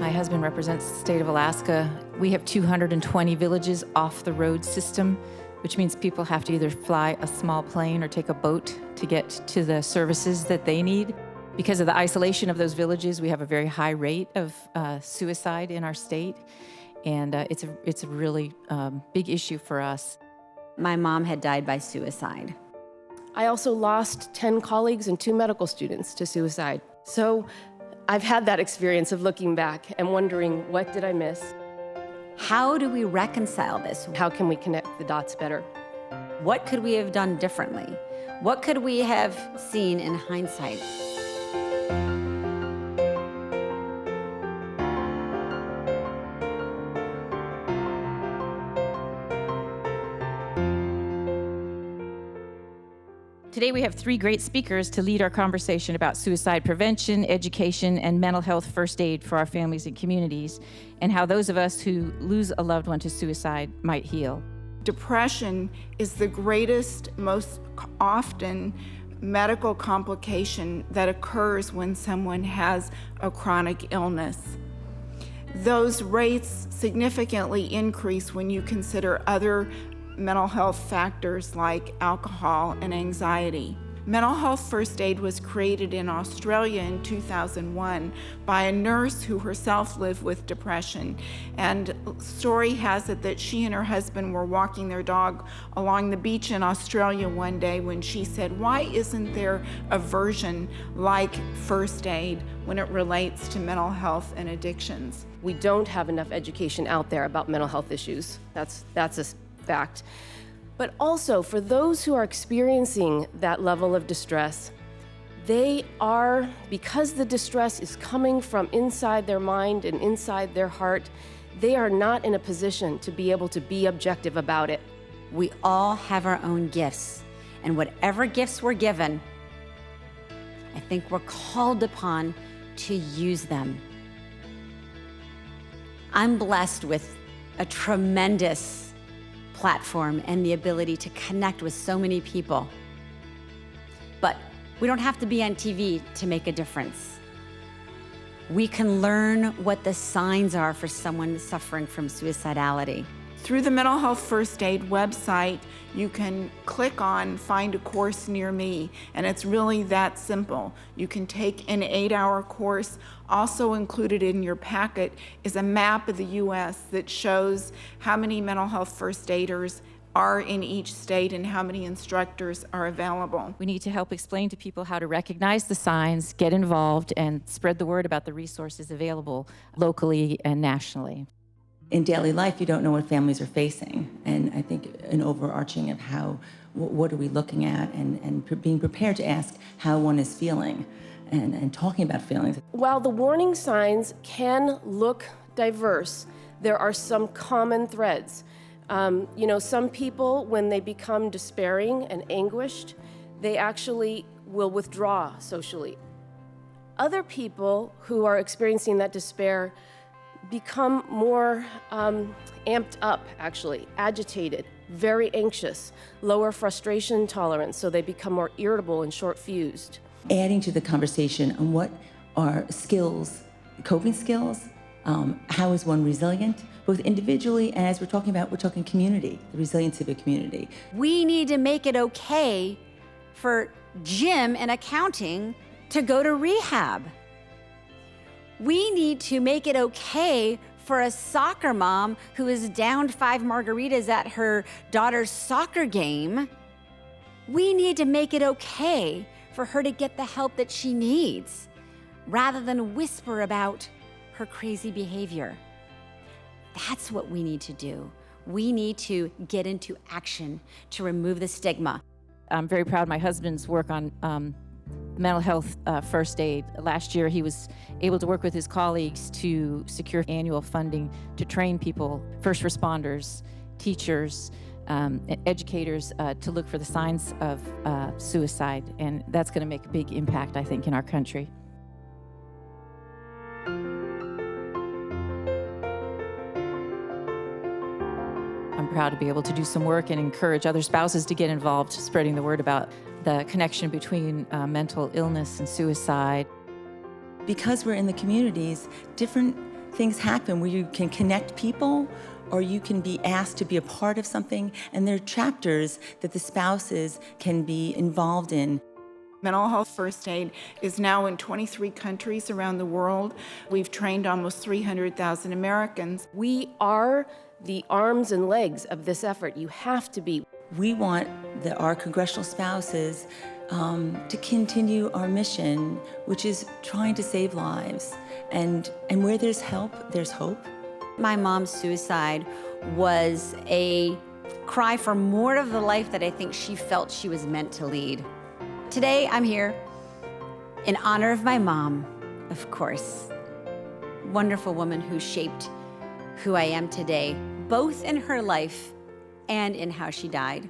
My husband represents the state of Alaska. We have 220 villages off the road system, which means people have to either fly a small plane or take a boat to get to the services that they need. Because of the isolation of those villages, we have a very high rate of suicide in our state, and it's a really big issue for us. My mom had died by suicide. I also lost 10 colleagues and 2 medical students to suicide. So I've had that experience of looking back and wondering, what did I miss? How do we reconcile this? How can we connect the dots better? What could we have done differently? What could we have seen in hindsight? Today we have 3 great speakers to lead our conversation about suicide prevention, education, and mental health first aid for our families and communities, and how those of us who lose a loved one to suicide might heal. Depression is the greatest, most often medical complication that occurs when someone has a chronic illness. Those rates significantly increase when you consider other mental health factors like alcohol and anxiety. Mental health first aid was created in Australia in 2001 by a nurse who herself lived with depression. And story has it that she and her husband were walking their dog along the beach in Australia one day when she said, "Why isn't there a version like first aid when it relates to mental health and addictions?" We don't have enough education out there about mental health issues. That's a fact. But also, for those who are experiencing that level of distress, they are, because the distress is coming from inside their mind and inside their heart, they are not in a position to be able to be objective about it. We all have our own gifts, and whatever gifts we're given, I think we're called upon to use them. I'm blessed with a tremendous platform and the ability to connect with so many people. But we don't have to be on TV to make a difference. We can learn what the signs are for someone suffering from suicidality. Through the Mental Health First Aid website, you can click on Find a Course Near Me, and it's really that simple. You can take an 8-hour course. Also included in your packet is a map of the U.S. that shows how many mental health first aiders are in each state and how many instructors are available. We need to help explain to people how to recognize the signs, get involved, and spread the word about the resources available locally and nationally. In daily life, you don't know what families are facing. And I think an overarching of what are we looking at, and being prepared to ask how one is feeling and talking about feelings. While the warning signs can look diverse, there are some common threads. Some people, when they become despairing and anguished, they actually will withdraw socially. Other people who are experiencing that despair become more amped up, actually, agitated, very anxious, lower frustration tolerance, so they become more irritable and short-fused. Adding to the conversation on what are skills, coping skills, how is one resilient, both individually and as we're talking community, the resilience of a community. We need to make it okay for Jim in accounting to go to rehab. We need to make it okay for a soccer mom who is downed 5 margaritas at her daughter's soccer game. We need to make it okay for her to get the help that she needs, rather than whisper about her crazy behavior. That's what we need to do. We need to get into action to remove the stigma. I'm very proud of my husband's work on mental health first aid. Last year, he was able to work with his colleagues to secure annual funding to train people, first responders, teachers, educators, to look for the signs of suicide. And that's going to make a big impact, I think, in our country. I'm proud to be able to do some work and encourage other spouses to get involved, spreading the word about the connection between mental illness and suicide. Because we're in the communities, different things happen where you can connect people or you can be asked to be a part of something, and there are chapters that the spouses can be involved in. Mental health first aid is now in 23 countries around the world. We've trained almost 300,000 Americans. We are the arms and legs of this effort. You have to be. We want our congressional spouses to continue our mission, which is trying to save lives. And where there's help, there's hope. My mom's suicide was a cry for more of the life that I think she felt she was meant to lead. Today, I'm here in honor of my mom, of course. Wonderful woman who shaped who I am today, both in her life and in how she died.